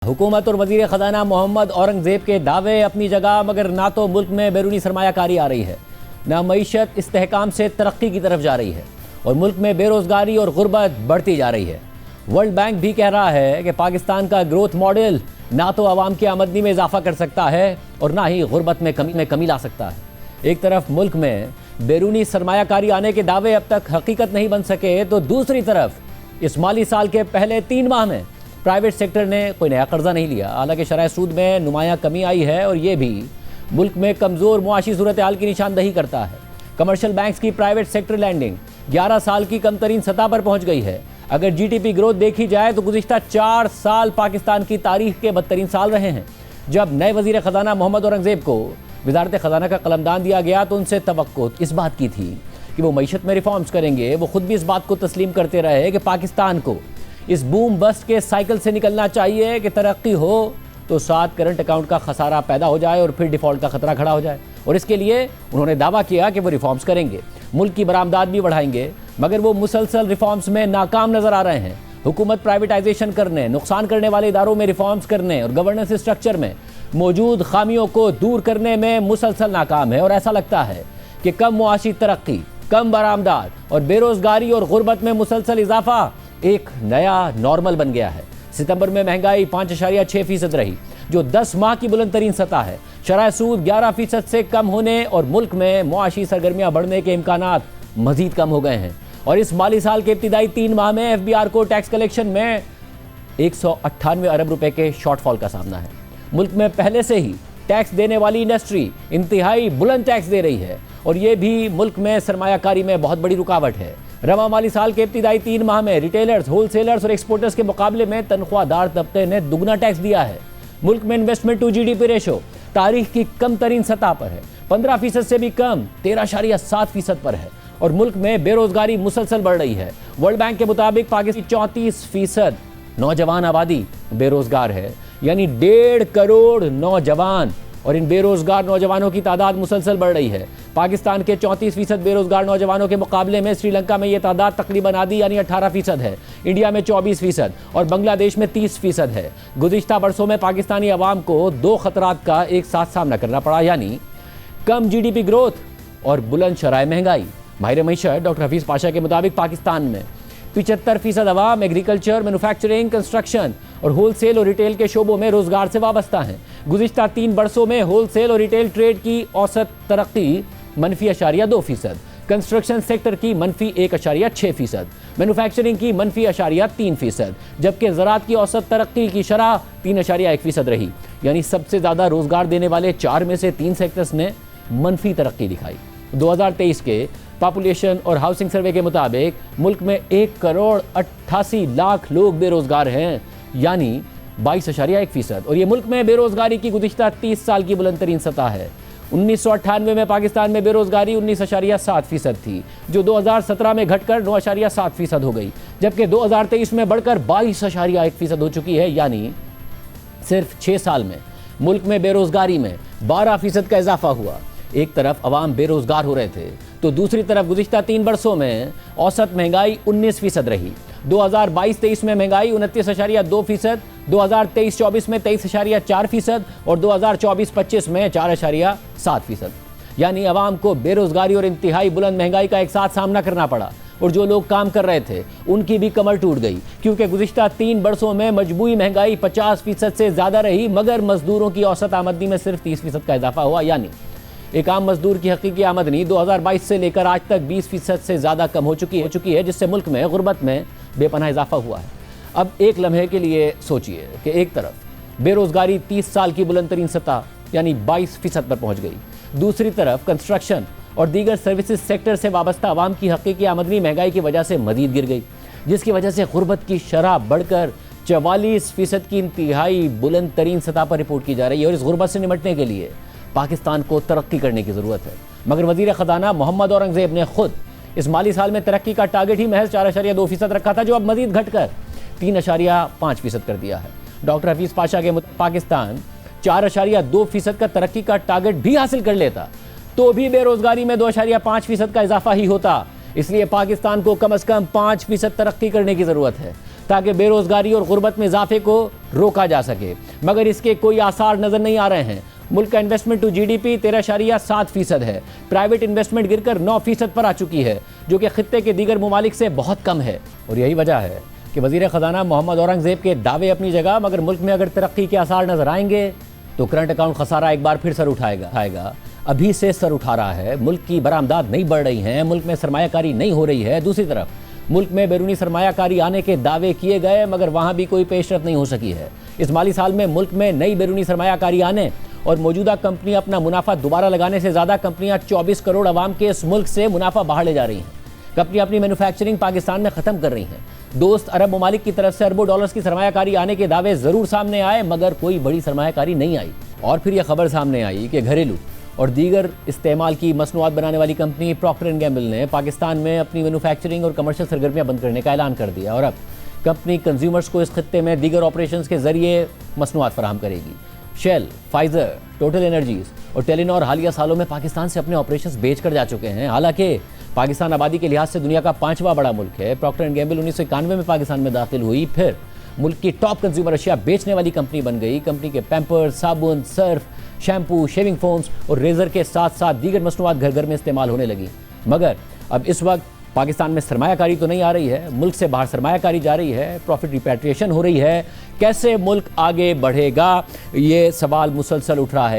हुकूमत और वजीर ख़जाना मोहम्मद औरंगज़ेब के दावे अपनी जगह, मगर ना तो मुल्क में बैरूनी सरमायाकारी आ रही है, ना मईशत इस्तेहकाम से तरक्की की तरफ जा रही है और मुल्क में बेरोज़गारी और गुर्बत बढ़ती जा रही है। वर्ल्ड बैंक भी कह रहा है कि पाकिस्तान का ग्रोथ मॉडल ना तो आवाम की आमदनी में इजाफा कर सकता है और ना ही गुर्बत में कमी ला सकता है। एक तरफ मुल्क में बैरूनी सरमायाकारी आने के दावे अब तक हकीकत नहीं बन सके, तो दूसरी तरफ इस माली साल के पहले 3 माह में प्राइवेट सेक्टर ने कोई नया कर्जा नहीं लिया। हालांकि शरह सूद में नुमायां कमी आई है और ये भी मुल्क में कमज़ोर मुआशी सूरत हाल की निशानदही करता है। कमर्शियल बैंक्स की प्राइवेट सेक्टर लैंडिंग 11 साल की कम तरीन सतह पर पहुंच गई है। अगर GDP ग्रोथ देखी जाए तो गुज़िश्ता 4 साल पाकिस्तान की तारीख के बदतरीन साल रहे हैं। जब नए वज़ीर ख़जाना मोहम्मद औरंगज़ेब को वज़ारत ख़जाना का कलमदान दिया गया तो उनसे तवक्को इस बात की थी कि वो मईशत में रिफॉर्म्स करेंगे। वो खुद भी इस बात को तस्लीम करते रहे कि पाकिस्तान को इस बूम बस्ट के साइकिल से निकलना चाहिए कि तरक्की हो तो साथ करंट अकाउंट का खसारा पैदा हो जाए और फिर डिफ़ॉल्ट का खतरा खड़ा हो जाए। और इसके लिए उन्होंने दावा किया कि वो रिफॉर्म्स करेंगे, मुल्क की बरामदात भी बढ़ाएंगे, मगर वो मुसलसल रिफॉर्म्स में नाकाम नजर आ रहे हैं। हुकूमत प्राइवेटाइजेशन करने, नुकसान करने वाले इदारों में रिफॉर्म्स करने और गवर्नेंस स्ट्रक्चर में मौजूद खामियों को दूर करने में मुसलसल नाकाम है। और ऐसा लगता है कि कम मुआशी तरक्की, कम बरामदात और बेरोजगारी और गुर्बत में मुसलसल इजाफा एक नया नॉर्मल बन गया है। सितंबर में महंगाई 5.6% रही, जो 10 माह की बुलंद तरीन सतह है। शरह सूद 11% से कम होने और मुल्क में मुआशी सरगर्मियां बढ़ने के इम्कानात मजीद कम हो गए हैं। और इस माली साल के इब्तिदाई 3 माह में FBR को टैक्स कलेक्शन में 198 अरब रुपए के शॉर्टफॉल का सामना है। मुल्क में पहले से ही टैक्स देने वाली इंडस्ट्री इंतहाई बुलंद टैक्स दे रही है और ये भी मुल्क में सरमायाकारी में बहुत बड़ी रुकावट है। रवा माली साल के इब्तिदाई 3 माह में रिटेलर्स, होलसेलर्स और एक्सपोर्टर्स के मुकाबले में तनख्वाहदार तबके ने दुगना टैक्स दिया है। मुल्क में इन्वेस्टमेंट टू GDP रेशो तारीख की कम तरीन सतह पर है, 15% से भी कम 13.7% पर है और मुल्क में बेरोजगारी मुसलसल बढ़ रही है। वर्ल्ड बैंक के मुताबिक पाकिस्तान 34% नौजवान आबादी बेरोजगार है, यानी 1.5 करोड़ नौजवान, और इन बेरोजगार नौजवानों की तादाद मुसलसल बढ़ रही है। पाकिस्तान के 34% बेरोजगार नौजवानों के मुकाबले में श्रीलंका में यह तादाद तकरीबन आधी यानी 18% है, इंडिया में 24% और बांग्लादेश में 30% है। गुज़िश्ता बरसों में पाकिस्तानी अवाम को 2 खतरात का एक साथ सामना करना पड़ा, यानी कम GDP ग्रोथ और बुलंद शरह महंगाई। माहिर मईशत डॉक्टर हफीज़ पाशा के मुताबिक पाकिस्तान में 75% अवाम एग्रीकल्चर, मैन्युफैक्चरिंग, कंस्ट्रक्शन और होलसेल और रिटेल के शोबों में रोजगार से वाबस्ता हैं। गुज़िश्ता 3 बरसों में होलसेल और रिटेल ट्रेड की औसत तरक्की -2%, कंस्ट्रक्शन सेक्टर की -1.6%, मैन्युफैक्चरिंग की -3%, जबकि ज़राअत की औसत तरक्की की शरह 3.1% रही। यानी सबसे ज़्यादा रोजगार देने वाले 4 में से 3 सेक्टर्स ने मनफी तरक्की दिखाई। 2023 के पॉपुलेशन और हाउसिंग सर्वे के मुताबिक मुल्क में 1 करोड़ 88 लाख लोग बेरोजगार हैं, यानी 22.1%, और ये मुल्क में बेरोजगारी की गुज़िश्ता 30 साल की बुलंद तरीन सतह है। 1998 में पाकिस्तान में बेरोजगारी 19.7% थी, जो 2017 में घटकर 9.7% हो गई, जबकि 2023 में बढ़कर 22.1% हो चुकी है। यानी सिर्फ 6 साल में मुल्क में बेरोजगारी में 12% का इजाफा हुआ। एक तरफ अवाम बेरोजगार हो रहे थे तो दूसरी तरफ गुज़िश्ता 3 बरसों में औसत महंगाई 19% रही। 2022-23 में महंगाई 29.2%, 2023-24 में 23.4% और 2024-25 में 4.7%। यानी अवाम को बेरोजगारी और इंतहाई बुलंद महंगाई का एक साथ सामना करना पड़ा और जो लोग काम कर रहे थे उनकी भी कमर टूट गई, क्योंकि गुज़िश्ता 3 बरसों में मजबूरी महंगाई 50% से ज़्यादा रही, मगर मजदूरों की औसत आमदनी में सिर्फ 30% का इजाफा हुआ। यानी एक आम मजदूर की हकीकी आमदनी 2022 से लेकर आज तक 20% से ज़्यादा कम हो चुकी है, जिससे मुल्क में गुर्बत में बेपनाह इजाफा हुआ है। अब एक लम्हे के लिए सोचिए कि एक तरफ बेरोजगारी 30 साल की बुलंद तरीन सतह यानी 22% पर पहुंच गई, दूसरी तरफ कंस्ट्रक्शन और दीगर सर्विसेज सेक्टर से वाबस्ता आवाम की हकीकी आमदनी महंगाई की वजह से मजीद गिर गई, जिसकी वजह से गुर्बत की शरह बढ़कर 44% की इंतहाई बुलंद तरीन सतह पर रिपोर्ट की जा रही है। और इस गुर्बत से निपटने के लिए पाकिस्तान को तरक्की करने की ज़रूरत है, मगर वज़ीर ख़जाना मोहम्मद औरंगज़ेब ने खुद इस माली साल में तरक्की का टारगेट ही महज 4.2% रखा था, जो अब मजीद घटकर 3.5% कर दिया है। डॉक्टर हफीज़ पाशा के पाकिस्तान 4.2% का तरक्की का टारगेट भी हासिल कर लेता तो भी बेरोजगारी में 2.5% का इजाफा ही होता। इसलिए पाकिस्तान को कम से कम 5% तरक्की करने की ज़रूरत है ताकि बेरोजगारी और गुर्बत में इजाफे को रोका जा सके, मगर इसके कोई आसार नजर नहीं आ रहे हैं। मुल्क का इन्वेस्टमेंट टू जीडीपी 13.7% है। प्राइवेट इन्वेस्टमेंट गिरकर 9% पर आ चुकी है, जो कि खित्ते के दीगर ममालिक से बहुत कम है। और यही वजह है कि वजीर खजाना मोहम्मद औरंगजेब के दावे अपनी जगह, मगर मुल्क में अगर तरक्की के आसार नजर आएंगे तो करंट अकाउंट खसारा एक बार फिर सर उठाएगा। अभी से सर उठा रहा है। मुल्क की बरामदात नहीं बढ़ रही है, मुल्क में सरमायाकारी नहीं हो रही है। दूसरी तरफ मुल्क में बैरूनी सरमायाकारी आने के दावे किए गए, मगर वहां भी कोई पेशरफ नहीं हो सकी है। इस माली साल में मुल्क में नई बैरूनी सरमायाकारी आने और मौजूदा कंपनी अपना मुनाफा दोबारा लगाने से ज़्यादा कंपनियां 24 करोड़ आवाम के इस मुल्क से मुनाफा बाहर ले जा रही हैं। कंपनियां अपनी मैन्युफैक्चरिंग पाकिस्तान में ख़त्म कर रही हैं। दोस्त अरब ममालिक की तरफ से अरबों डॉलर्स की सरमायाकारी आने के दावे ज़रूर सामने आए, मगर कोई बड़ी सरमायाकारी नहीं आई। और फिर यह खबर सामने आई कि घरेलू और दीगर इस्तेमाल की मसनूआत बनाने वाली कंपनी प्रॉक्टर एंड गैम्बल ने पाकिस्तान में अपनी मैन्युफैक्चरिंग और कमर्शियल सरगर्मियां बंद करने का ऐलान कर दिया और अब कंपनी कंज्यूमर्स को इस खित्ते में दीगर ऑपरेशंस के जरिए मसनूआत फराहम करेगी। शेल, फाइजर, टोटल एनर्जीज और टेलीनॉर हालिया सालों में पाकिस्तान से अपने ऑपरेशंस बेच कर जा चुके हैं। हालांकि पाकिस्तान आबादी के लिहाज से दुनिया का 5वां बड़ा मुल्क है। प्रॉक्टर एंड गैम्बल 1991 में पाकिस्तान में दाखिल हुई, फिर मुल्क की टॉप कंज्यूमर अशिया बेचने वाली कंपनी बन गई। कंपनी के पैम्पर्स, साबुन, सर्फ, शैम्पू, शेविंग फोम्स और रेजर के साथ साथ दीगर मसनूआत घर घर में इस्तेमाल होने लगी। मगर अब इस वक्त पाकिस्तान में सरमायाकारी तो नहीं आ रही है, मुल्क से बाहर सरमायाकारी जा रही है, प्रॉफिट रिपैट्रिएशन हो रही है। कैसे मुल्क आगे बढ़ेगा, ये सवाल मुसलसल उठ रहा है।